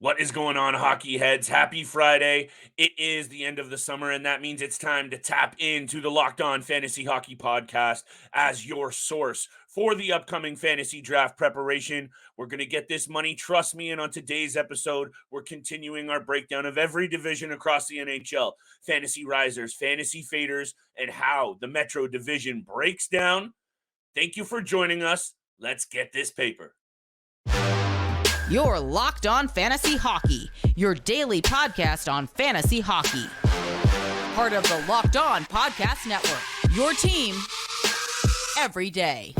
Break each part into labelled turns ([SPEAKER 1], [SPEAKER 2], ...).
[SPEAKER 1] What is going on, hockey heads? Happy Friday. It is the end of the summer, and that means it's time to tap into the Locked On Fantasy Hockey Podcast as your source for the upcoming fantasy draft preparation. We're going to get this money, trust me. And on today's episode, we're continuing our breakdown of every division across the NHL, fantasy risers, fantasy faders, and how the Metro Division breaks down. Thank you for joining us. Let's get this paper.
[SPEAKER 2] You're Locked On Fantasy Hockey, your daily podcast on fantasy hockey. Part of the Locked On Podcast Network, your team every day.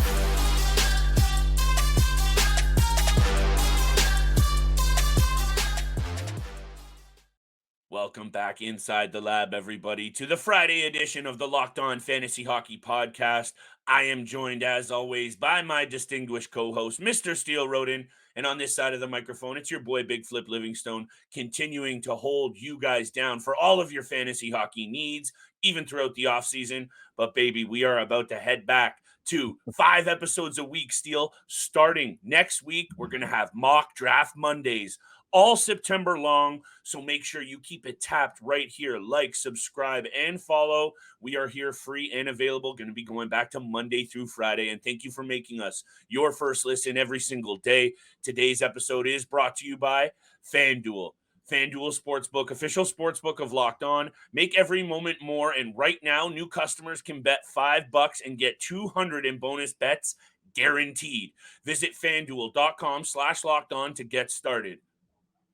[SPEAKER 1] Welcome back inside the lab, everybody, to the Friday edition of the Locked On Fantasy Hockey Podcast. I am joined, as always, by my distinguished co-host, Mr. Steele Roden. And on this side of the microphone, it's your boy, Big Flip Livingstone, continuing to hold you guys down for all of your fantasy hockey needs, even throughout the offseason. But, baby, we are about to head back to 5 episodes a week, Steele. Starting next week, we're going to have mock draft Mondays all September long, so make sure you keep it tapped right here. Like, subscribe, and follow. We are here free and available, going to be going back to Monday through Friday, and thank you for making us your first listen every single day. Today's episode is brought to you by FanDuel. FanDuel Sportsbook, official sportsbook of Locked On. Make every moment more, and right now, new customers can bet $5 and get $200 in bonus bets guaranteed. Visit FanDuel.com/LockedOn to get started.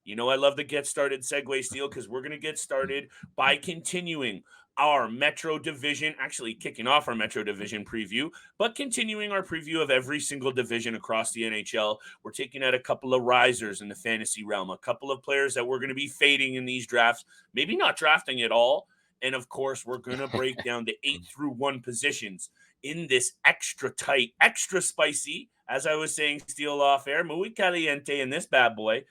[SPEAKER 1] You know, I love the get started segue, Steele, because we're going to get started by continuing our Metro Division, actually kicking off our Metro Division preview, but continuing our preview of every single division across the NHL. We're taking out a couple of risers in the fantasy realm, a couple of players that we're going to be fading in these drafts, maybe not drafting at all. And of course, we're going to break down the 8 through 1 positions in this extra tight, extra spicy, as I was saying, Steele off air, muy caliente in this bad boy,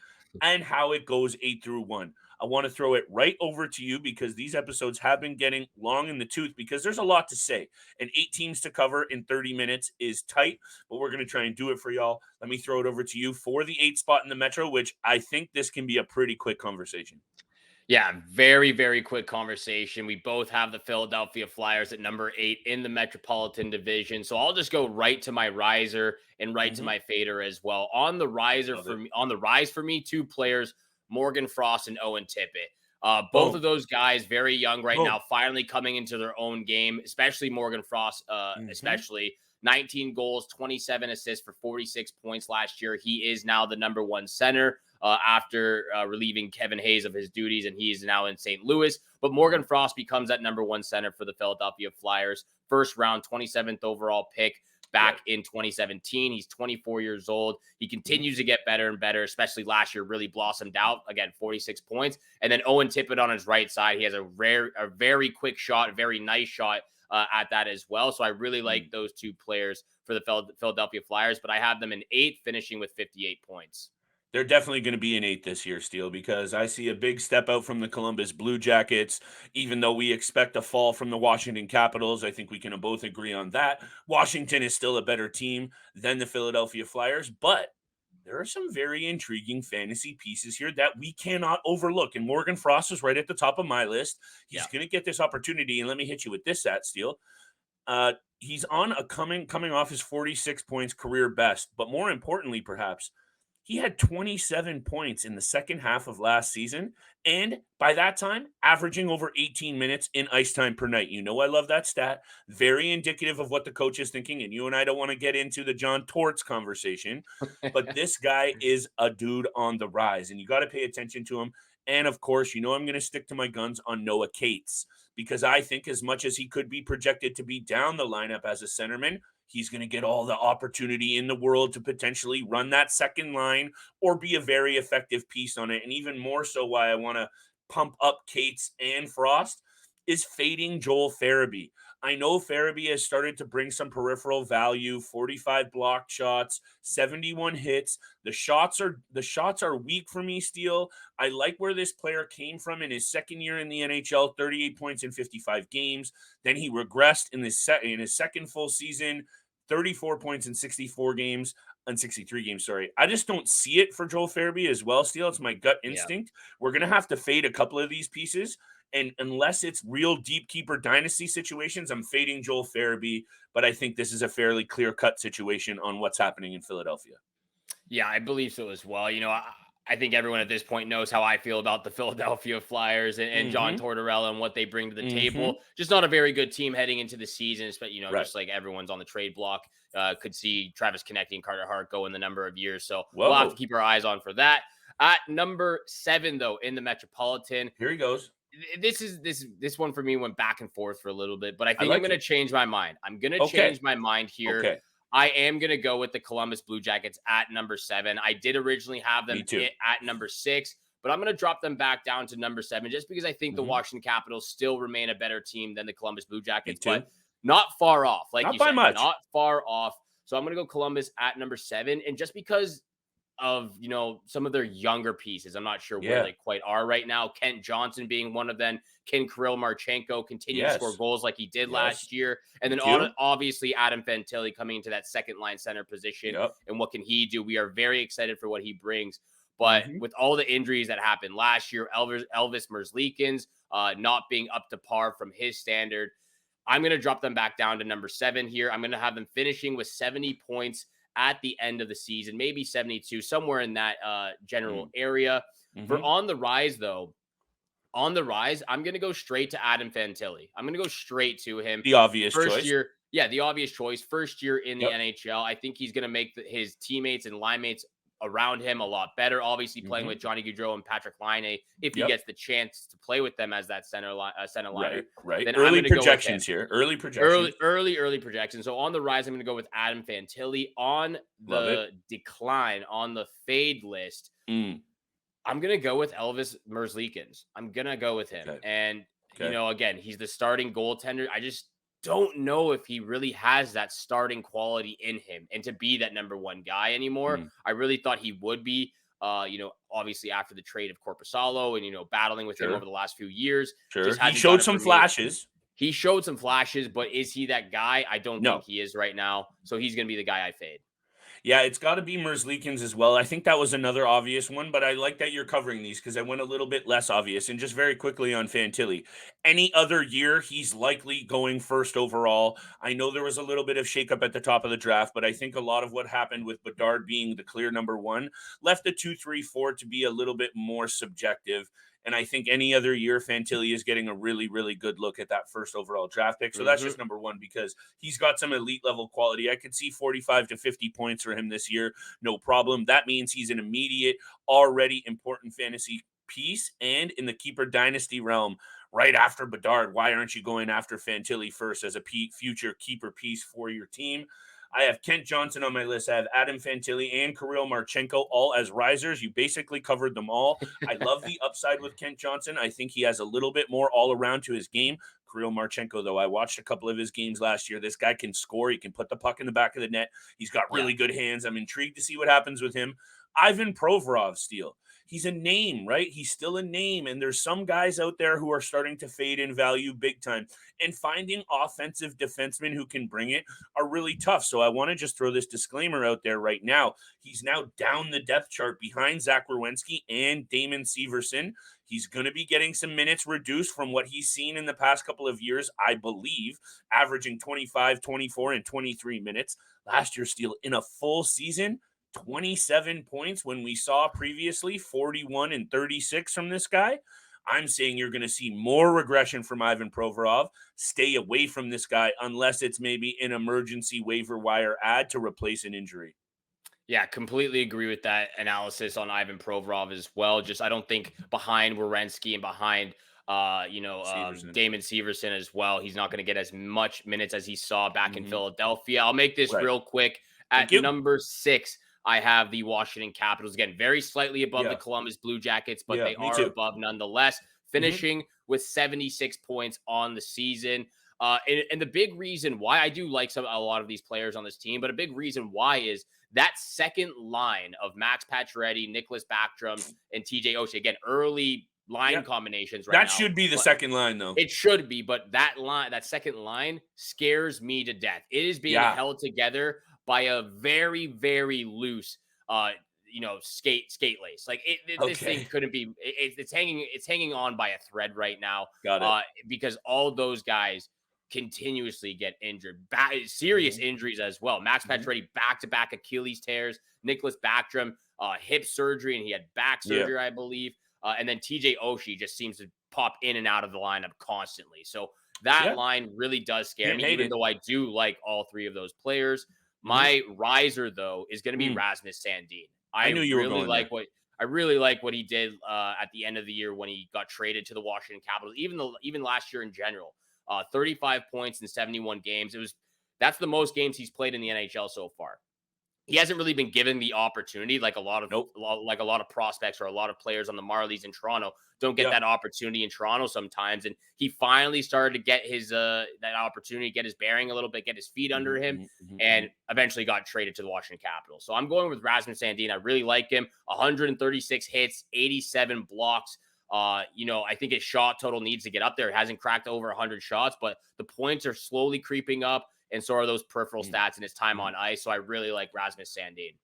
[SPEAKER 1] and how it goes 8 through 1. I want to throw it right over to you because these episodes have been getting long in the tooth because there's a lot to say. And 8 teams to cover in 30 minutes is tight, but we're going to try and do it for y'all. Let me throw it over to you for the 8 spot in the Metro, which I think this can be a pretty quick conversation.
[SPEAKER 3] Yeah, very, very quick conversation. We both have the Philadelphia Flyers at number 8 in the Metropolitan Division. So I'll just go right to my riser and right to my fader as well. On the riser for me, on the rise for me, 2 players, Morgan Frost and Owen Tippett. Both of those guys, very young right now, finally coming into their own game, especially Morgan Frost, especially 19 goals, 27 assists for 46 points last year. He is now the number 1 center after relieving Kevin Hayes of his duties, and he is now in St. Louis. But Morgan Frost becomes that number 1 center for the Philadelphia Flyers. First round, 27th overall pick back in 2017. He's 24 years old. He continues to get better and better, especially last year, really blossomed out. Again, 46 points. And then Owen Tippett on his right side. He has a very quick shot, a very nice shot at that as well. So I really like those 2 players for the Philadelphia Flyers, but I have them in 8th, finishing with 58 points.
[SPEAKER 1] They're definitely going to be an 8 this year, Steele, because I see a big step out from the Columbus Blue Jackets. Even though we expect a fall from the Washington Capitals, I think we can both agree on that. Washington is still a better team than the Philadelphia Flyers, but there are some very intriguing fantasy pieces here that we cannot overlook. And Morgan Frost is right at the top of my list. He's going to get this opportunity, and let me hit you with this, Steele. He's on a coming off his 46 points career best, but more importantly, perhaps, he had 27 points in the second half of last season, and by that time, averaging over 18 minutes in ice time per night. You know I love that stat. Very indicative of what the coach is thinking, and you and I don't want to get into the John Torts conversation, but this guy is a dude on the rise, and you got to pay attention to him. And, of course, you know I'm going to stick to my guns on Noah Cates because I think as much as he could be projected to be down the lineup as a centerman, he's going to get all the opportunity in the world to potentially run that second line or be a very effective piece on it. And even more so why I want to pump up Cates and Frost is fading Joel Farabee. I know Farabee has started to bring some peripheral value, 45 blocked shots, 71 hits. The shots are weak for me, Steele. I like where this player came from in his second year in the NHL, 38 points in 55 games. Then he regressed in his second full season, 34 points in 64 games. in 63 games, sorry. I just don't see it for Joel Farabee as well, Steele. It's my gut
[SPEAKER 3] Yeah.
[SPEAKER 1] instinct. We're going to have to fade a couple of these pieces. And unless it's real deep keeper dynasty situations, I'm fading Joel Farabee. But I think this is a fairly clear-cut situation on what's happening in Philadelphia.
[SPEAKER 3] Yeah, I believe so as well. I think everyone at this point knows how I feel about the Philadelphia Flyers and John Tortorella and what they bring to the table. Just not a very good team heading into the season, but
[SPEAKER 1] Right.
[SPEAKER 3] just like everyone's on the trade block. Could see Travis Konecny and Carter Hart go in the number of years. So we'll have to keep our eyes on for that. At number 7, though, in the Metropolitan.
[SPEAKER 1] Here he goes.
[SPEAKER 3] This one for me went back and forth for a little bit, but I think
[SPEAKER 1] like
[SPEAKER 3] I'm going to change my mind. I'm going to change my mind here.
[SPEAKER 1] Okay.
[SPEAKER 3] I am going to go with the Columbus Blue Jackets at number 7. I did originally have them at number 6, but I'm going to drop them back down to number 7 just because I think the Washington Capitals still remain a better team than the Columbus Blue Jackets, but not far off. Like you said, not far off. So I'm going to go Columbus at number 7. And just because of, some of their younger pieces, I'm not sure where they quite are right now. Kent Johnson being one of them. Can Kirill Marchenko continue to score goals like he did last year? And then obviously Adam Fantilli coming into that second line center position. And what can he do? We are very excited for what he brings. But with all the injuries that happened last year, Elvis Merzlikins not being up to par from his standard, I'm going to drop them back down to number 7 here. I'm going to have them finishing with 70 points at the end of the season, maybe 72, somewhere in that general area. For on the rise, though, I'm going to go straight to Adam Fantilli. I'm going to go straight to him.
[SPEAKER 1] The obvious
[SPEAKER 3] First
[SPEAKER 1] choice.
[SPEAKER 3] year. Yeah, the obvious choice. First year in the NHL. I think he's going to make his teammates and line mates around him a lot better. Obviously, playing with Johnny Gaudreau and Patrick Laine, if he gets the chance to play with them as that center liner.
[SPEAKER 1] Right.
[SPEAKER 3] Then
[SPEAKER 1] Early projections here. Early
[SPEAKER 3] projections. So on the rise, I'm going to go with Adam Fantilli. On the decline, on the fade list, I'm going to go with Elvis Merzlikins. I'm going to go with him. And, again, he's the starting goaltender. I just don't know if he really has that starting quality in him and to be that number 1 guy anymore. I really thought he would be, obviously after the trade of Korpisalo and, battling with him over the last few years.
[SPEAKER 1] He showed some flashes.
[SPEAKER 3] He showed some flashes, but is he that guy? I don't think he is right now. So he's going to be the guy I fade.
[SPEAKER 1] Yeah, it's got to be Merzlikins as well. I think that was another obvious one, but I like that you're covering these because I went a little bit less obvious. And just very quickly on Fantilli, any other year, he's likely going first overall. I know there was a little bit of shakeup at the top of the draft, but I think a lot of what happened with Bedard being the clear number 1 left the 2, 3, 4 to be a little bit more subjective. And I think any other year, Fantilli is getting a really, really good look at that first overall draft pick. So that's just number 1 because he's got some elite level quality. I could see 45 to 50 points for him this year. No problem. That means he's an immediate, already important fantasy piece. And in the keeper dynasty realm, right after Bedard, why aren't you going after Fantilli first as a future keeper piece for your team? I have Kent Johnson on my list. I have Adam Fantilli and Kirill Marchenko all as risers. You basically covered them all. I love the upside with Kent Johnson. I think he has a little bit more all around to his game. Kirill Marchenko, though, I watched a couple of his games last year. This guy can score. He can put the puck in the back of the net. He's got really good hands. I'm intrigued to see what happens with him. Ivan Provorov, Steele. He's a name, right? He's still a name. And there's some guys out there who are starting to fade in value big time. And finding offensive defensemen who can bring it are really tough. So I want to just throw this disclaimer out there right now. He's now down the depth chart behind Zach Werenski and Damon Severson. He's going to be getting some minutes reduced from what he's seen in the past couple of years, I believe, averaging 25, 24, and 23 minutes. Last year, Steele, in a full season, 27 points when we saw previously 41 and 36 from this guy. I'm saying you're going to see more regression from Ivan Provorov. Stay away from this guy unless it's maybe an emergency waiver wire ad to replace an injury.
[SPEAKER 3] Yeah, completely agree with that analysis on Ivan Provorov as well. Just I don't think behind Werenski and behind Damon Severson as well, he's not going to get as much minutes as he saw back in Philadelphia. I'll make this real quick. At number 6, I have the Washington Capitals. Again, very slightly above the Columbus Blue Jackets, but they are above nonetheless, finishing with 76 points on the season. And the big reason why I do like a lot of these players on this team, but a big reason why is that second line of Max Pacioretty, Nicholas Backstrom, and TJ Oshie. Again, early line combinations right now.
[SPEAKER 1] That should be the second line, though.
[SPEAKER 3] It should be, but that second line scares me to death. It is being held together by a very, very loose, skate lace. Like this thing
[SPEAKER 1] Okay.
[SPEAKER 3] couldn't be. It's hanging on by a thread right now.
[SPEAKER 1] Got it.
[SPEAKER 3] Because all those guys continuously get injured, serious
[SPEAKER 1] Mhm.
[SPEAKER 3] injuries as well. Max
[SPEAKER 1] Mhm.
[SPEAKER 3] Pacioretty back-to-back Achilles tears. Nicholas Backstrom hip surgery, and he had back
[SPEAKER 1] Yeah.
[SPEAKER 3] surgery, I believe. And then TJ Oshie just seems to pop in and out of the lineup constantly. So that
[SPEAKER 1] Yeah.
[SPEAKER 3] line really does scare
[SPEAKER 1] Can't
[SPEAKER 3] me,
[SPEAKER 1] hate
[SPEAKER 3] even
[SPEAKER 1] it.
[SPEAKER 3] though I do like all three of those players.
[SPEAKER 1] Mhm.
[SPEAKER 3] My riser, though, is going to be
[SPEAKER 1] Mm.
[SPEAKER 3] Rasmus Sandin.
[SPEAKER 1] I knew you were going there.
[SPEAKER 3] I really like what he did at the end of the year when he got traded to the Washington Capitals. Even last year in general, 35 points in 71 games. That's the most games he's played in the NHL so far. He hasn't really been given the opportunity like a lot
[SPEAKER 1] Nope.
[SPEAKER 3] of prospects or a lot of players on the Marlies in Toronto don't get
[SPEAKER 1] Yep.
[SPEAKER 3] that opportunity in Toronto sometimes. And he finally started to get his that opportunity, get his bearing a little bit, get his feet under
[SPEAKER 1] Mhm,
[SPEAKER 3] him,
[SPEAKER 1] mhm, mhm,
[SPEAKER 3] and
[SPEAKER 1] mhm.
[SPEAKER 3] eventually got traded to the Washington Capitals. So I'm going with Rasmus Sandin. I really like him. 136 hits, 87 blocks. I think his shot total needs to get up there. It hasn't cracked over 100 shots, but the points are slowly creeping up, and so are those peripheral
[SPEAKER 1] Mhm,
[SPEAKER 3] stats in his time
[SPEAKER 1] mhm.
[SPEAKER 3] on ice. So I really like Rasmus Sandin.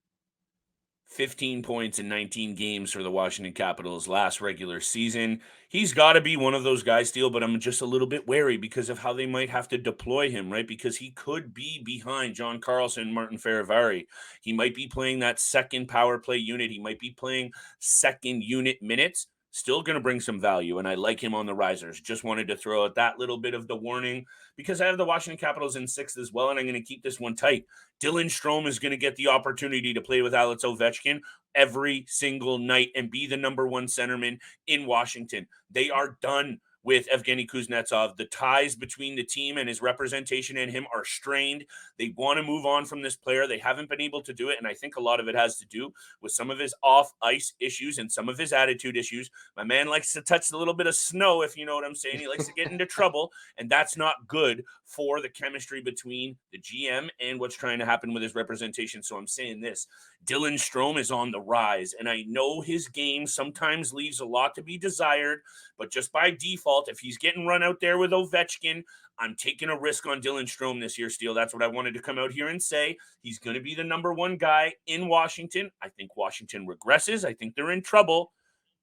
[SPEAKER 1] 15 points in 19 games for the Washington Capitals last regular season. He's got to be one of those guys, Steele, but I'm just a little bit wary because of how they might have to deploy him, right? Because he could be behind John Carlson, Martin Ferravari. He might be playing that second power play unit. He might be playing second unit minutes. Still going to bring some value, and I like him on the risers. Just wanted to throw out that little bit of the warning because I have the Washington Capitals in sixth as well, and I'm going to keep this one tight. Dylan Strome is going to get the opportunity to play with Alex Ovechkin every single night and be the number one centerman in Washington. They are done with Evgeny Kuznetsov. The ties between the team and his representation and him are strained. They want to move on from this player. They haven't been able to do it, and I think a lot of it has to do with some of his off-ice issues and some of his attitude issues. My man likes to touch a little bit of snow, if you know what I'm saying. He likes to get into trouble, and that's not good for the chemistry between the GM and what's trying to happen with his representation. So I'm saying this. Dylan Strome is on the rise, and I know his game sometimes leaves a lot to be desired, but just by default, if he's getting run out there with Ovechkin, I'm taking a risk on Dylan Strome this year, Steele. That's what I wanted to come out here and say. He's going to be the number one guy in Washington. I think Washington regresses. I think they're in trouble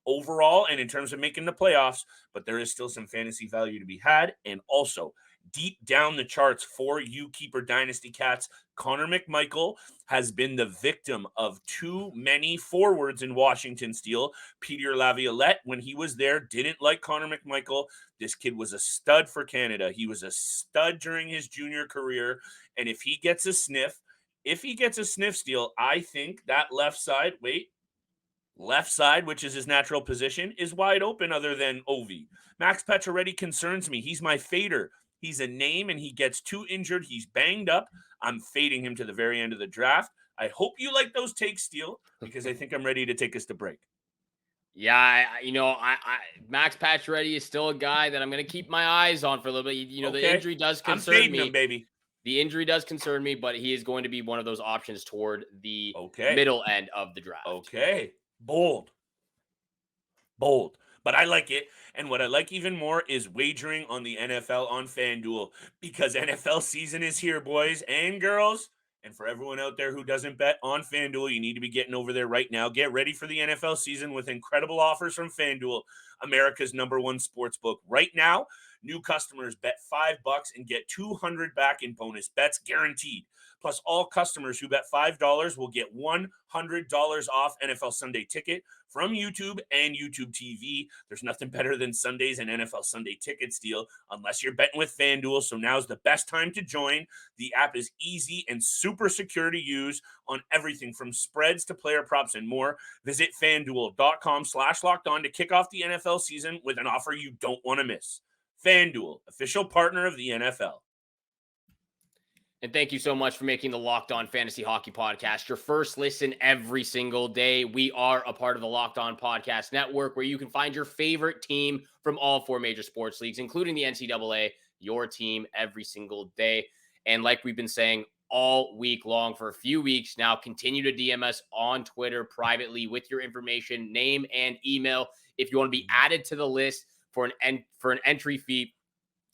[SPEAKER 1] overall and in terms of making the playoffs, but there is still some fantasy value to be had. And also, deep down the charts for you Keeper Dynasty Cats, Connor McMichael has been the victim of too many forwards in Washington Steel. Peter Laviolette, when he was there, didn't like Connor McMichael. This kid was a stud for Canada. He was a stud during his junior career. And if he gets a sniff, Steel, I think that left side, which is his natural position, is wide open other than Ovi. Max Pacioretty concerns me. He's my fader. He's a name and he gets too injured. He's banged up. I'm fading him to the very end of the draft. I hope you like those takes, Steele, because I think I'm ready to take us to break.
[SPEAKER 3] Yeah, Max Pacioretty is still a guy that I'm going to keep my eyes on for a little bit. The
[SPEAKER 1] Okay.
[SPEAKER 3] injury does
[SPEAKER 1] I'm
[SPEAKER 3] concern
[SPEAKER 1] fading him,
[SPEAKER 3] me.
[SPEAKER 1] baby.
[SPEAKER 3] The injury does concern me, but he is going to be one of those options toward the
[SPEAKER 1] Okay.
[SPEAKER 3] middle end of the draft.
[SPEAKER 1] Okay. Bold. But I like it. And what I like even more is wagering on the NFL on FanDuel because NFL season is here, boys and girls. And for everyone out there who doesn't bet on FanDuel, you need to be getting over there right now. Get ready for the NFL season with incredible offers from FanDuel, America's number one sports book. Right now, new customers bet $5 and get $200 back in bonus bets guaranteed. Plus, all customers who bet $5 will get $100 off NFL Sunday Ticket from YouTube and YouTube TV. There's nothing better than Sundays and NFL Sunday Ticket deal unless you're betting with FanDuel. So now's the best time to join. The app is easy and super secure to use on everything from spreads to player props and more. Visit FanDuel.com/lockedon to kick off the NFL season with an offer you don't want to miss. FanDuel, official partner of the NFL.
[SPEAKER 3] And thank you so much for making the Locked On Fantasy Hockey Podcast your first listen every single day. We are a part of the Locked On Podcast Network, where you can find your favorite team from all four major sports leagues, including the NCAA, your team every single day. And like we've been saying all week long for a few weeks now, continue to DM us on Twitter privately with your information, name, and email if you want to be added to the list for an entry fee.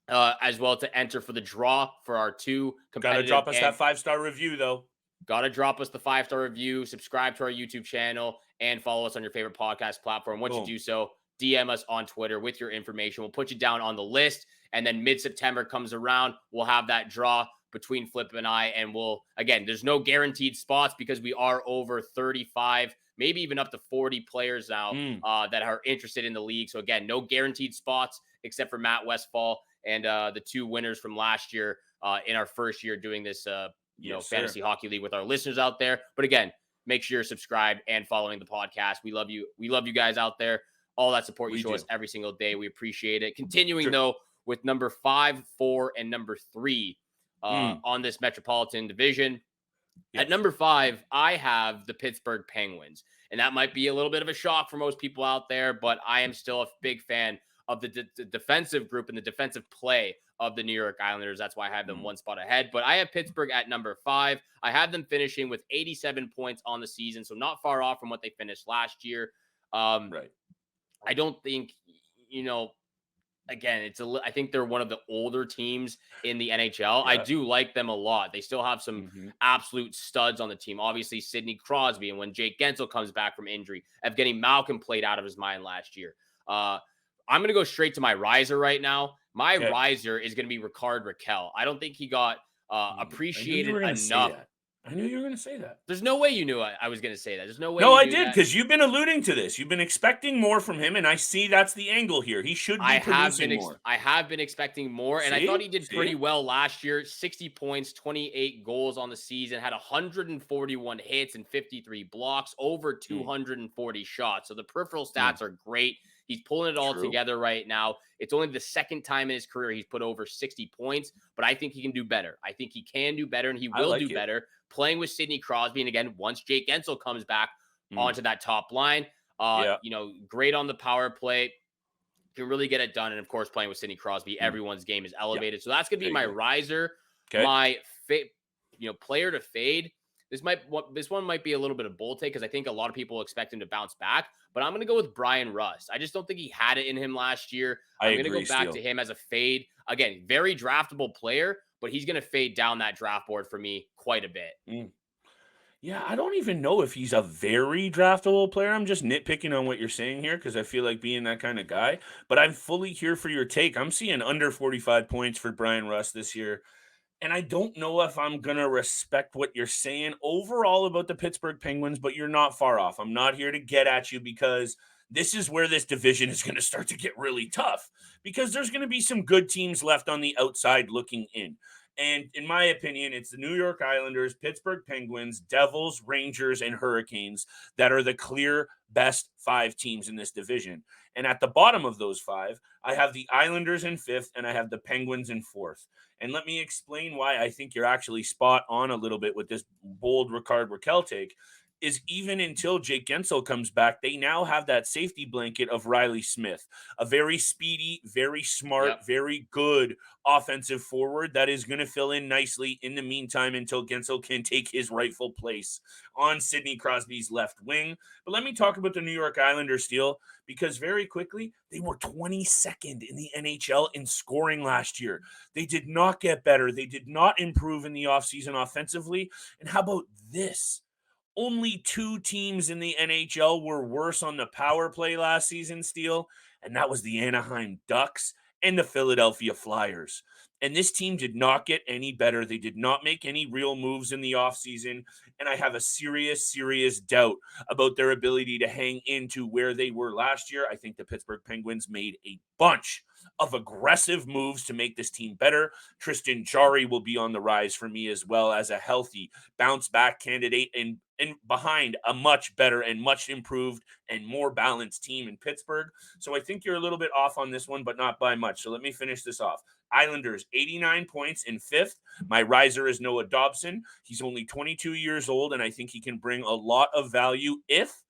[SPEAKER 3] As well to enter for the draw for our two
[SPEAKER 1] Gotta
[SPEAKER 3] competitive
[SPEAKER 1] drop us that 5-star review, though.
[SPEAKER 3] got to drop us the 5-star review, subscribe to our YouTube channel, and follow us on your favorite podcast platform. Once you do so, DM us on Twitter with your information. We'll put you down on the list. And then mid-September comes around, we'll have that draw between Flip and I. And again, there's no guaranteed spots because we are over 35, maybe even up to 40 players now that are interested in the league. So again, no guaranteed spots except for Matt Westfall and the 2 winners from last year in our first year doing this, fantasy hockey league with our listeners out there. But again, make sure you're subscribed and following the podcast. We love you. We love you guys out there. All that support you show us every single day. We appreciate it. Continuing though with number 5, 4, and number 3 on this Metropolitan Division. At number 5, I have the Pittsburgh Penguins. And that might be a little bit of a shock for most people out there, but I am still a big fan of the defensive group and the defensive play of the New York Islanders. That's why I have them one spot ahead. But I have Pittsburgh at number 5. I have them finishing with 87 points on the season, so not far off from what they finished last year.
[SPEAKER 1] Right.
[SPEAKER 3] I don't think, again, I think they're one of the older teams in the NHL. I do like them a lot. They still have some absolute studs on the team. Obviously, Sidney Crosby, and when Jake Gensel comes back from injury, Evgeny Malkin played out of his mind last year. I'm going to go straight to my riser right now. My riser is going to be Rickard Rakell. I don't think he got appreciated enough.
[SPEAKER 1] I knew you were going to say that.
[SPEAKER 3] There's no way you knew I was going to say that. There's no way.
[SPEAKER 1] No, I did, because you've been alluding to this. You've been expecting more from him, and I see that's the angle here. He should be producing more.
[SPEAKER 3] I have been expecting more, and I thought he did pretty well last year. 60 points, 28 goals on the season, had 141 hits and 53 blocks, over 240 shots. So the peripheral stats are great. He's pulling it all together right now. It's only the second time in his career he's put over 60 points, but I think he can do better. I think he can do better, and he will do better. Playing with Sidney Crosby, and again, once Jake Gensel comes back onto that top line, great on the power play, can really get it done. And of course, playing with Sidney Crosby, everyone's game is elevated. So that's going to be my riser. My player to fade. This one might be a little bit of bold take because I think a lot of people expect him to bounce back, but I'm going to go with Brian Rust. I just don't think he had it in him last year. I'm going to go back to him as a fade. Again, very draftable player, but he's going to fade down that draft board for me quite a bit.
[SPEAKER 1] Yeah, I don't even know if he's a very draftable player. I'm just nitpicking on what you're saying here because I feel like being that kind of guy, but I'm fully here for your take. I'm seeing under 45 points for Brian Rust this year. And I don't know if I'm going to respect what you're saying overall about the Pittsburgh Penguins, but you're not far off. I'm not here to get at you because this is where this division is going to start to get really tough because there's going to be some good teams left on the outside looking in. And in my opinion, it's the New York Islanders, Pittsburgh Penguins, Devils, Rangers, and Hurricanes that are the clear best 5 teams in this division. And at the bottom of those 5, I have the Islanders in 5th and I have the Penguins in 4th. And let me explain why I think you're actually spot on a little bit with this bold Rickard Rakell take. Is even until Jake Gensel comes back, they now have that safety blanket of Riley Smith, a very speedy, very smart, very good offensive forward that is going to fill in nicely in the meantime until Gensel can take his rightful place on Sidney Crosby's left wing. But let me talk about the New York Islanders, Steele, because very quickly, they were 22nd in the NHL in scoring last year. They did not get better. They did not improve in the offseason offensively. And how about this? Only 2 teams in the NHL were worse on the power play last season, Steele, and that was the Anaheim Ducks and the Philadelphia Flyers. And this team did not get any better. They did not make any real moves in the offseason, and I have a serious doubt about their ability to hang into where they were last year. I think the Pittsburgh Penguins made a bunch of aggressive moves to make this team better. Tristan Jarry will be on the rise for me as well as a healthy bounce-back candidate and behind a much better and much improved and more balanced team in Pittsburgh. So I think you're a little bit off on this one, but not by much. So let me finish this off. Islanders, 89 points in 5th. My riser is Noah Dobson. He's only 22 years old, and I think he can bring a lot of value if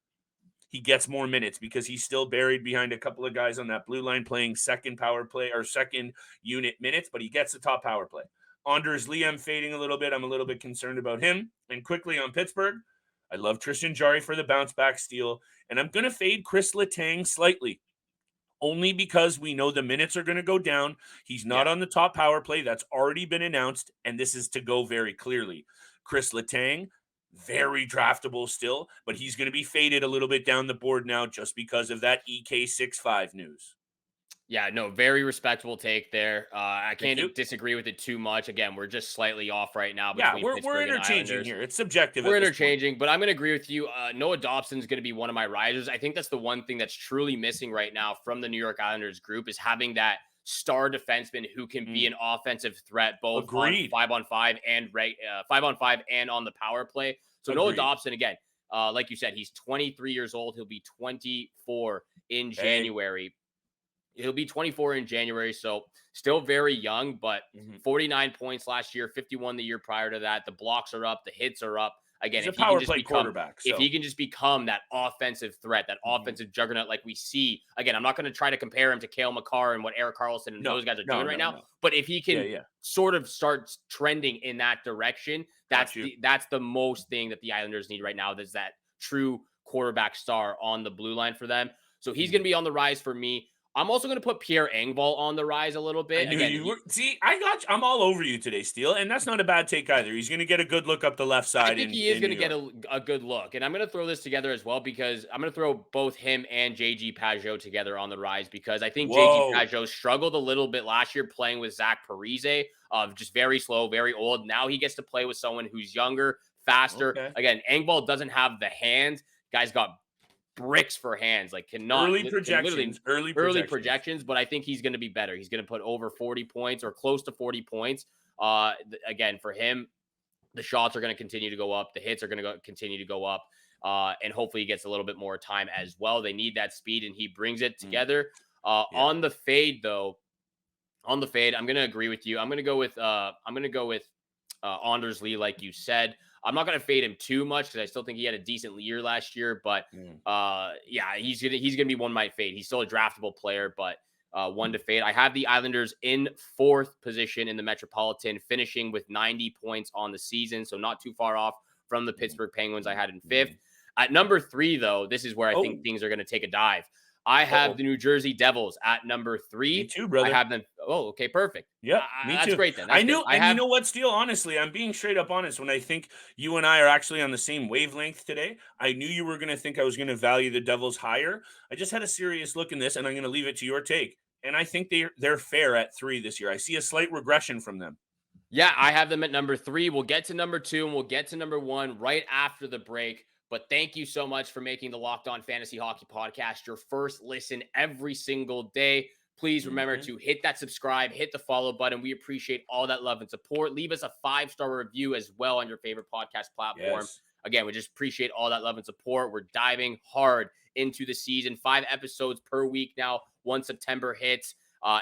[SPEAKER 1] he gets more minutes because he's still buried behind a couple of guys on that blue line playing second power play or second unit minutes, but he gets the top power play. Anders Lee, I'm fading a little bit. I'm a little bit concerned about him. And quickly on Pittsburgh, I love Tristan Jarry for the bounce back steal, and I'm going to fade Chris Letang slightly. Only because we know the minutes are going to go down. He's not on the top power play. That's already been announced, and this is to go very clearly. Chris Letang, very draftable still, but he's going to be faded a little bit down the board now just because of that EK65 news.
[SPEAKER 3] Yeah, no, very respectable take there. I
[SPEAKER 1] Thank you.
[SPEAKER 3] can't disagree with it too much. Again, we're just slightly off right now
[SPEAKER 1] Yeah,
[SPEAKER 3] between
[SPEAKER 1] we're
[SPEAKER 3] Pittsburgh and
[SPEAKER 1] interchanging
[SPEAKER 3] Islanders.
[SPEAKER 1] here. It's subjective
[SPEAKER 3] We're
[SPEAKER 1] at this point.
[SPEAKER 3] interchanging, but I'm going to agree with you. Noah Dobson's going to be one of my risers. I think that's the one thing that's truly missing right now from the New York Islanders group is having that star defenseman who can be an offensive threat both
[SPEAKER 1] Agreed.
[SPEAKER 3] on 5-on-5 and 5-on-5 and on the power play. So Noah
[SPEAKER 1] Agreed.
[SPEAKER 3] Dobson, again, like you said, he's 23 years old. He'll be 24 in January. He'll be 24 in January, so still very young, but 49 points last year, 51 the year prior to that. The blocks are up, the hits are up. Again,
[SPEAKER 1] He's
[SPEAKER 3] if
[SPEAKER 1] a
[SPEAKER 3] he can
[SPEAKER 1] power
[SPEAKER 3] just
[SPEAKER 1] play
[SPEAKER 3] become
[SPEAKER 1] quarterback,
[SPEAKER 3] if
[SPEAKER 1] so.
[SPEAKER 3] he can just become that offensive threat, that offensive juggernaut like we see. Again, I'm not going to try to compare him to Cale Makar and what Erik Karlsson and those guys are doing right now, but if he can sort of start trending in that direction, that's the most thing that the Islanders need right now. There's that true quarterback star on the blue line for them. So he's going to be on the rise for me. I'm also going to put Pierre Engvall on the rise a little bit.
[SPEAKER 1] I knew you were. See, I'm all over you today, Steele, and that's not a bad take either. He's going to get a good look up the left side.
[SPEAKER 3] I think he is going to get a good look, and I'm going to throw this together as well because I'm going to throw both him and JG Pageau together on the rise because I think JG Pageau struggled a little bit last year playing with Zach Parise, just very slow, very old. Now he gets to play with someone who's younger, faster. Okay. Again, Engvall doesn't have the hands. Guy's got bricks for hands, like cannot
[SPEAKER 1] early projections,
[SPEAKER 3] but I think he's going to be better. He's going to put over 40 points or close to 40 points. Again, for him, the shots are going to continue to go up. The hits are going to continue to go up. And hopefully he gets a little bit more time as well. They need that speed and he brings it together. On the fade though, I'm going to agree with you. I'm going to go with Anders Lee, like you said. I'm not going to fade him too much because I still think he had a decent year last year. But he's gonna be one might fade. He's still a draftable player, but one to fade. I have the Islanders in 4th position in the Metropolitan, finishing with 90 points on the season, so not too far off from the Pittsburgh Penguins I had in 5th. At number 3, though, this is where I think things are going to take a dive. I have the New Jersey Devils at number 3.
[SPEAKER 1] Me too, brother.
[SPEAKER 3] I have them. Oh, okay, perfect.
[SPEAKER 1] Yeah, me too.
[SPEAKER 3] That's great then.
[SPEAKER 1] I knew, you know what, Steele? Honestly, I'm being straight up honest. When I think you and I are actually on the same wavelength today, I knew you were going to think I was going to value the Devils higher. I just had a serious look in this, and I'm going to leave it to your take. And I think they're fair at 3 this year. I see a slight regression from them.
[SPEAKER 3] Yeah, I have them at number 3. We'll get to number 2, and we'll get to number 1 right after the break. But thank you so much for making the Locked On Fantasy Hockey Podcast your first listen every single day. Please remember to hit that subscribe, hit the follow button. We appreciate all that love and support. Leave us a 5-star review as well on your favorite podcast platform.
[SPEAKER 1] Yes.
[SPEAKER 3] Again, we just appreciate all that love and support. We're diving hard into the season. 5 episodes per week now once September hits.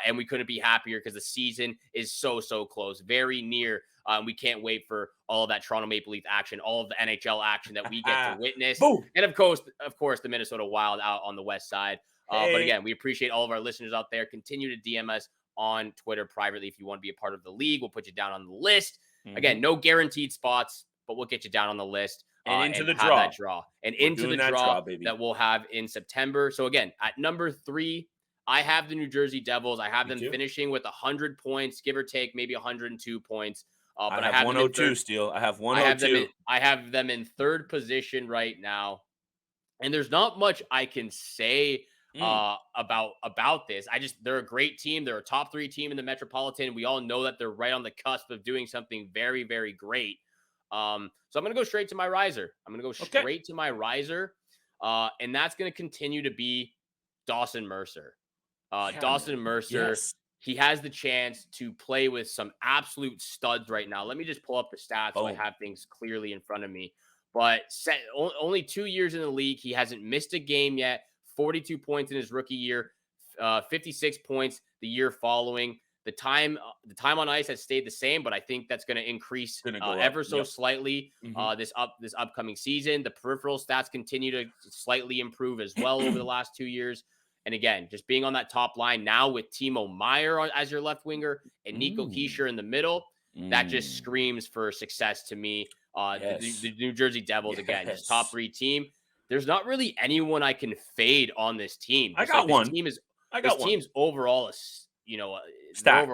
[SPEAKER 3] And we couldn't be happier because the season is so close, very near. We can't wait for all of that Toronto Maple Leaf action, all of the NHL action that we get to witness. And of course, the Minnesota Wild out on the west side. But again, we appreciate all of our listeners out there. Continue to DM us on Twitter privately if you want to be a part of the league. We'll put you down on the list. Again, no guaranteed spots, but we'll get you down on the list.
[SPEAKER 1] And into the
[SPEAKER 3] draw. And into the draw that we'll have in September. So again, at number 3, I have the New Jersey Devils. I have them finishing with 100 points, give or take, maybe 102 points.
[SPEAKER 1] But I have 102, Steele. I have 102.
[SPEAKER 3] I have them in 3rd position right now. And there's not much I can say about this. They're a great team. They're a top 3 team in the Metropolitan. We all know that they're right on the cusp of doing something very, very great. So I'm going to go straight to my riser. I'm going to go straight to my riser. And that's going to continue to be Dawson Mercer. Dawson Mercer, he has the chance to play with some absolute studs right now. Let me just pull up the stats so I have things clearly in front of me. But only 2 years in the league. He hasn't missed a game yet. 42 points in his rookie year, 56 points the year following. The time on ice has stayed the same, but I think that's going to increase ever so slightly this upcoming season. The peripheral stats continue to slightly improve as well over the last 2 years. And again, just being on that top line now with Timo Meier as your left winger and Nico Hischier in the middle, that just screams for success to me. The New Jersey Devils, again, just top 3 team. There's not really anyone I can fade on this team.
[SPEAKER 1] I got one.
[SPEAKER 3] This team's overall,
[SPEAKER 1] stacked.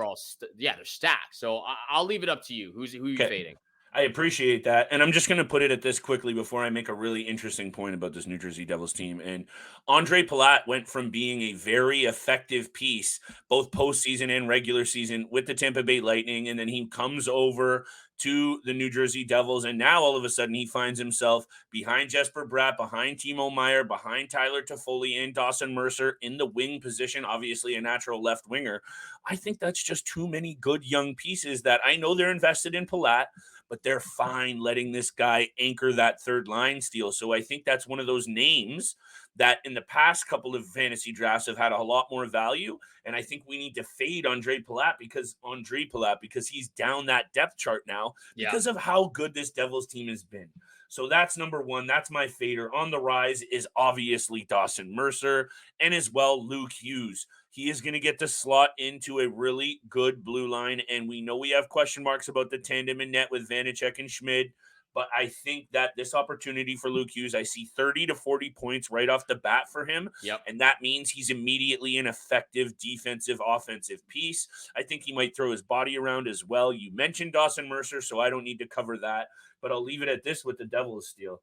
[SPEAKER 3] they're stacked. So I'll leave it up to you. Who are you fading?
[SPEAKER 1] I appreciate that. And I'm just going to put it at this quickly before I make a really interesting point about this New Jersey Devils team. And Andre Palat went from being a very effective piece, both postseason and regular season, with the Tampa Bay Lightning. And then he comes over to the New Jersey Devils. And now all of a sudden he finds himself behind Jesper Bratt, behind Timo Meier, behind Tyler Toffoli and Dawson Mercer in the wing position, obviously a natural left winger. I think that's just too many good young pieces that I know they're invested in Palat, but they're fine letting this guy anchor that third line steal. So I think that's one of those names that in the past couple of fantasy drafts have had a lot more value. And I think we need to fade Andre Palat because he's down that depth chart now because of how good this Devils team has been. So that's number one. That's my fader. On the rise is obviously Dawson Mercer and as well Luke Hughes. He is going to get to slot into a really good blue line. And we know we have question marks about the tandem in net with Vanacek and Schmid. But I think that this opportunity for Luke Hughes, I see 30 to 40 points right off the bat for him.
[SPEAKER 3] Yep.
[SPEAKER 1] And that means he's immediately an effective defensive, offensive piece. I think he might throw his body around as well. You mentioned Dawson Mercer, so I don't need to cover that. But I'll leave it at this with the Devils steal.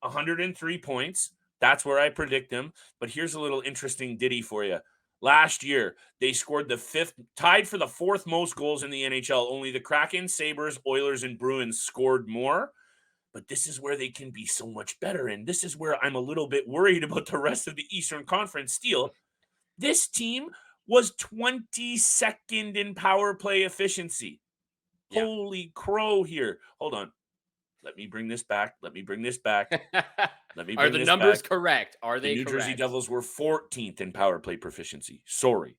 [SPEAKER 1] 103 points. That's where I predict them. But here's a little interesting ditty for you. Last year, they scored tied for the fourth most goals in the NHL. Only the Kraken, Sabres, Oilers, and Bruins scored more. But this is where they can be so much better. And this is where I'm a little bit worried about the rest of the Eastern Conference steal. This team was 22nd in power play efficiency. Yeah. Holy crow here. Hold on. Let me bring this back. Are the
[SPEAKER 3] numbers correct? Are they
[SPEAKER 1] correct? The New Jersey
[SPEAKER 3] correct?
[SPEAKER 1] Devils were 14th in power play proficiency. Sorry.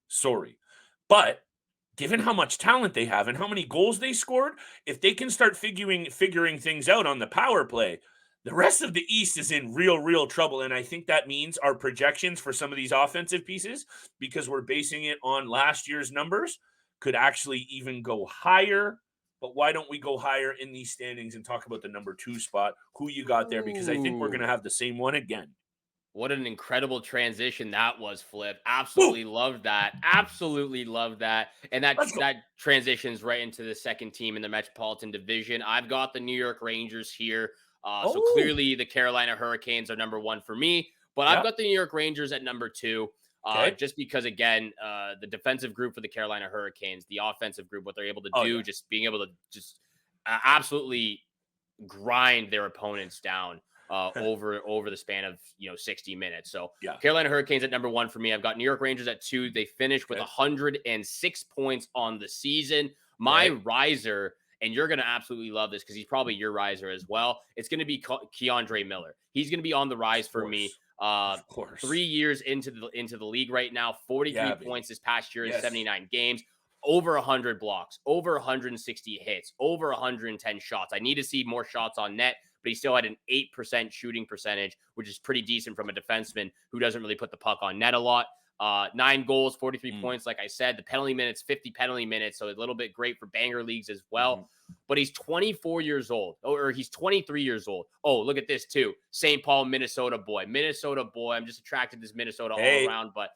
[SPEAKER 1] But given how much talent they have and how many goals they scored, if they can start figuring things out on the power play, the rest of the East is in real trouble. And I think that means our projections for some of these offensive pieces, because we're basing it on last year's numbers, could actually even go higher. But why don't we go higher in these standings and talk about the number 2 spot, who you got there, because I think we're going to have the same one again.
[SPEAKER 3] What an incredible transition that was, Flip. Absolutely loved that. Absolutely loved that. And that transitions right into the second team in the Metropolitan Division. I've got the New York Rangers here. So clearly the Carolina Hurricanes are number 1 for me. But I've got the New York Rangers at number 2. Just because, again, the defensive group for the Carolina Hurricanes, the offensive group, what they're able to do, just being able to just absolutely grind their opponents down over the span of 60 minutes. So Carolina Hurricanes at number 1 for me. I've got New York Rangers at 2. They finished with 106 points on the season. My riser, and you're going to absolutely love this because he's probably your riser as well. It's going to be Keandre Miller. He's going to be on the rise for me.
[SPEAKER 1] Of course.
[SPEAKER 3] 3 years into the league right now, 43 points this past year in 79 games, over 100 blocks, over 160 hits, over 110 shots. I need to see more shots on net, but he still had an 8% shooting percentage, which is pretty decent from a defenseman who doesn't really put the puck on net a lot. 9 goals, 43 points. Like I said, the penalty minutes, 50 penalty minutes. So a little bit great for banger leagues as well. But he's 24 years old, or he's 23 years old. Oh, look at this too. St. Paul, Minnesota boy. I'm just attracted to this Minnesota all around, but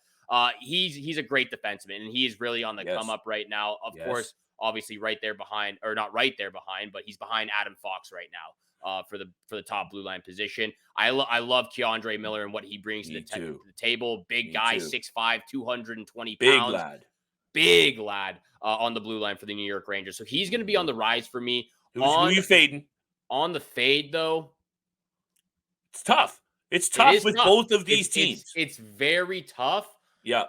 [SPEAKER 3] he's a great defenseman and he's really on the come up right now. Of course, obviously right there behind, or not right there behind, but he's behind Adam Fox right now. For the top blue line position. I love Keandre Miller and what he brings to the table. Big guy, 6'5", 220 pounds. Big lad on the blue line for the New York Rangers. So he's going to be on the rise for me.
[SPEAKER 1] Who are you fading?
[SPEAKER 3] On the fade, though.
[SPEAKER 1] It's tough. It's tough with both of these teams.
[SPEAKER 3] It's very tough.
[SPEAKER 1] Yeah.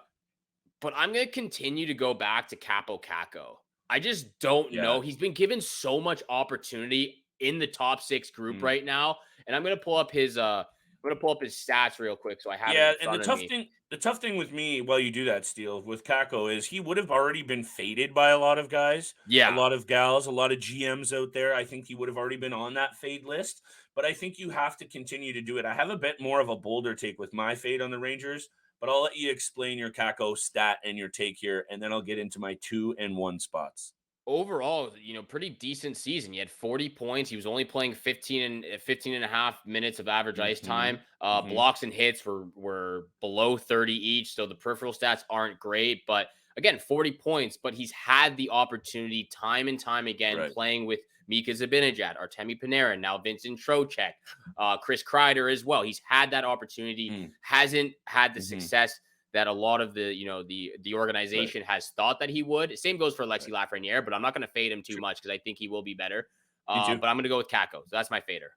[SPEAKER 3] But I'm going to continue to go back to Capo Caco. I just don't know. He's been given so much opportunity in the top 6 group right now. And I'm going to pull up his stats real quick so I have it in front of me.
[SPEAKER 1] The tough thing with me while you do that, Steele, with Kako is he would have already been faded by a lot of guys.
[SPEAKER 3] Yeah.
[SPEAKER 1] A lot of gals, a lot of GMs out there. I think he would have already been on that fade list. But I think you have to continue to do it. I have a bit more of a bolder take with my fade on the Rangers, but I'll let you explain your Kako stat and your take here, and then I'll get into my 2 and 1 spots.
[SPEAKER 3] Overall, pretty decent season. He had 40 points. He was only playing 15 and a half minutes of average ice time. Blocks and hits were below 30 each. So the peripheral stats aren't great. But again, 40 points, but he's had the opportunity time and time again playing with Mika Zibanejad, Artemi Panarin, now Vincent Trocheck, Chris Kreider as well. He's had that opportunity, hasn't had the success that a lot of the organization has thought that he would. Same goes for Alexis Lafreniere, but I'm not going to fade him too much because I think he will be better. But I'm going to go with Kakko. So that's my fader.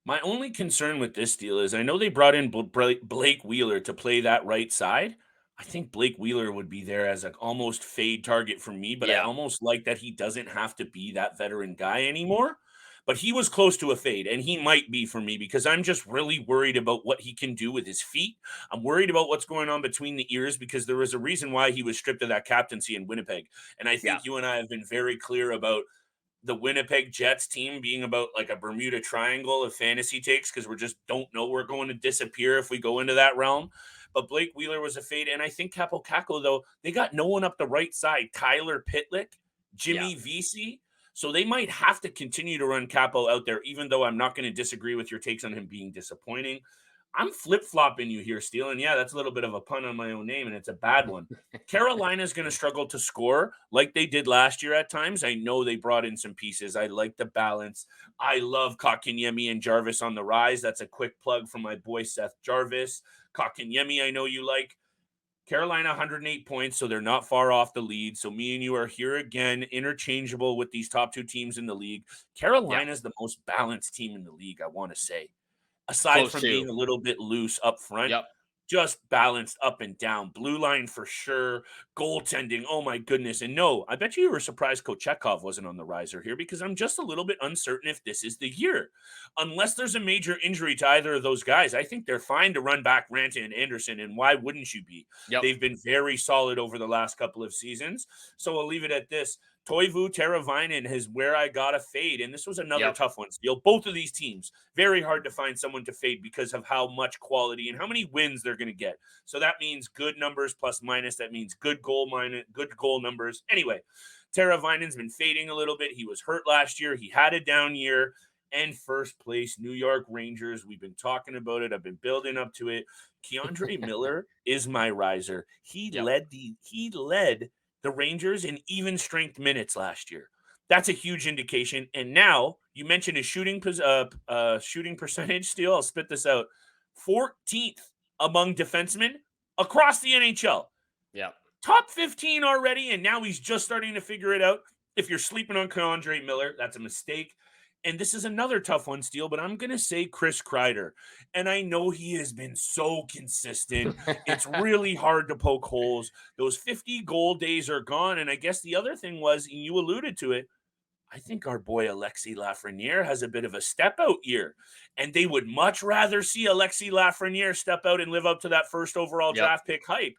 [SPEAKER 1] My only concern with this deal is I know they brought in Blake Wheeler to play that right side. I think Blake Wheeler would be there as an almost fade target for me, but I almost like that he doesn't have to be that veteran guy anymore. But he was close to a fade, and he might be for me because I'm just really worried about what he can do with his feet. I'm worried about what's going on between the ears because there was a reason why he was stripped of that captaincy in Winnipeg. And I think you and I have been very clear about the Winnipeg Jets team being about like a Bermuda Triangle of fantasy takes because we just don't know we're going to disappear if we go into that realm. But Blake Wheeler was a fade. And I think Kaapo Kakko, though, they got no one up the right side. Tyler Pitlick, Jimmy Vesey. So they might have to continue to run Kaapo out there, even though I'm not going to disagree with your takes on him being disappointing. I'm flip-flopping you here, Steele. And yeah, that's a little bit of a pun on my own name, and it's a bad one. Carolina's going to struggle to score like they did last year at times. I know they brought in some pieces. I like the balance. I love Kotkaniemi and Jarvis on the rise. That's a quick plug from my boy Seth Jarvis. Kotkaniemi, I know you like. Carolina, 108 points, so they're not far off the lead. So me and you are here again, interchangeable with these top two teams in the league. Carolina's the most balanced team in the league, I want to say. Aside from being a little bit loose up front, just balanced up and down. Blue line for sure. Goaltending, oh my goodness. And no, I bet you were surprised Kochetkov wasn't on the riser here because I'm just a little bit uncertain if this is the year. Unless there's a major injury to either of those guys, I think they're fine to run back Ranta and Anderson, and why wouldn't you be? They've been very solid over the last couple of seasons. So I'll leave it at this. Toivu Teravainen is where I got a fade, and this was another tough one, Steele. Both of these teams, very hard to find someone to fade because of how much quality and how many wins they're going to get. So that means good numbers plus minus. That means good goal numbers. Anyway, Teravainen's been fading a little bit. He was hurt last year. He had a down year. And first place, New York Rangers. We've been talking about it. I've been building up to it. Keandre Miller is my riser. He led the Rangers in even strength minutes last year. That's a huge indication. And now you mentioned his shooting percentage, Steele. I'll spit this out. 14th among defensemen across the NHL. Top 15 already, and now he's just starting to figure it out. If you're sleeping on Keandre Miller, that's a mistake. And this is another tough one, Steele, but I'm going to say Chris Kreider. And I know he has been so consistent. It's really hard to poke holes. Those 50 goal days are gone. And I guess the other thing was, and you alluded to it, I think our boy Alexis Lafreniere has a bit of a step-out year. And they would much rather see Alexis Lafreniere step out and live up to that first overall draft pick hype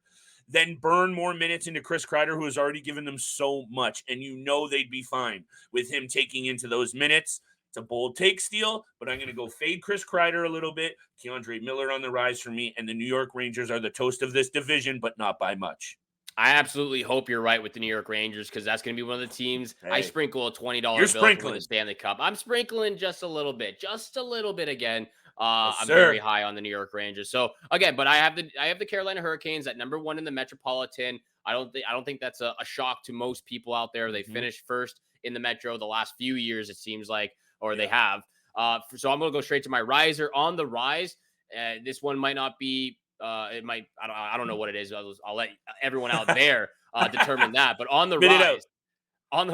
[SPEAKER 1] than burn more minutes into Chris Kreider, who has already given them so much. And you know they'd be fine with him taking into those minutes. It's a bold take, Steele, but I'm going to go fade Chris Kreider a little bit. Keandre Miller on the rise for me, and the New York Rangers are the toast of this division, but not by much.
[SPEAKER 3] I absolutely hope you're right with the New York Rangers because that's going to be one of the teams. I sprinkle a $20 bill for the Stanley Cup. I'm sprinkling just a little bit again. I'm very high on the New York Rangers. So again, but I have the Carolina Hurricanes at number 1 in the Metropolitan. I don't think that's a shock to most people out there. They finished first in the Metro the last few years, it seems like, or they have. So I'm going to go straight to my riser on the rise. This one might not be. It might. I don't know what it is. I'll let everyone out there determine that. But on the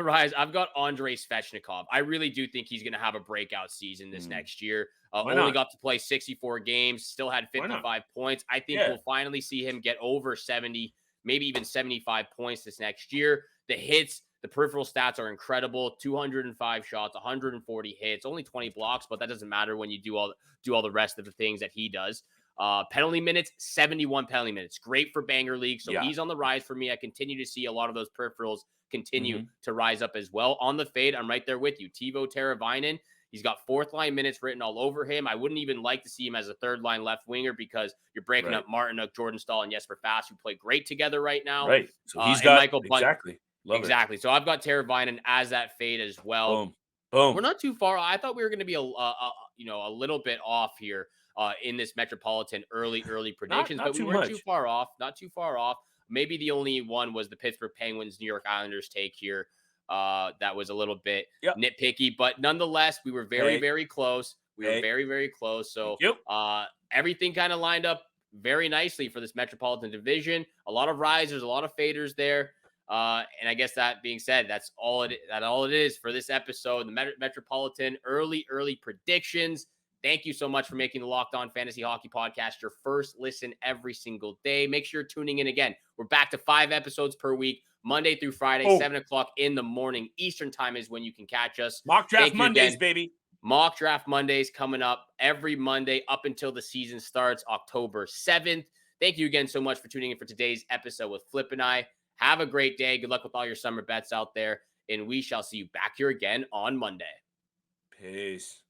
[SPEAKER 3] rise, I've got Andrei Svechnikov. I really do think he's going to have a breakout season this next year. Only got to play 64 games, still had 55 points. I think we'll finally see him get over 70, maybe even 75 points this next year. The hits, the peripheral stats are incredible. 205 shots, 140 hits, only 20 blocks, but that doesn't matter when you do all the rest of the things that he does. Penalty minutes, 71 penalty minutes. Great for banger league. So he's on the rise for me. I continue to see a lot of those peripherals continue to rise up as well. On the fade, I'm right there with you. Teuvo Teravainen, he's got fourth line minutes written all over him. I wouldn't even like to see him as a third line left winger because you're breaking up Martinook, Jordan Staal, and Jesper Fast, who play great together right now.
[SPEAKER 1] Right. So he's got Michael
[SPEAKER 3] exactly. Exactly. So I've got Teravainen as that fade as well. Boom. We're not too far. I thought we were going to be a little bit off here. in this Metropolitan early predictions,
[SPEAKER 1] Not
[SPEAKER 3] but we
[SPEAKER 1] too
[SPEAKER 3] weren't
[SPEAKER 1] much.
[SPEAKER 3] too far off. Not too far off. Maybe the only one was the Pittsburgh Penguins, New York Islanders take here. That was a little bit
[SPEAKER 1] Yep.
[SPEAKER 3] nitpicky, but nonetheless, we were very,
[SPEAKER 1] Hey.
[SPEAKER 3] very close. We were
[SPEAKER 1] Hey.
[SPEAKER 3] very, very close. So
[SPEAKER 1] Yep.
[SPEAKER 3] everything kind of lined up very nicely for this Metropolitan Division. A lot of risers, a lot of faders there. And I guess that being said, that's all it is for this episode. The Metropolitan early predictions. Thank you so much for making the Locked On Fantasy Hockey Podcast your first listen every single day. Make sure you're tuning in again. We're back to 5 episodes per week, Monday through Friday, 7 o'clock in the morning. Eastern time is when you can catch us.
[SPEAKER 1] Mock Draft Mondays, baby.
[SPEAKER 3] Mock Draft Mondays coming up every Monday up until the season starts October 7th. Thank you again so much for tuning in for today's episode with Flip and I. Have a great day. Good luck with all your summer bets out there. And we shall see you back here again on Monday.
[SPEAKER 1] Peace.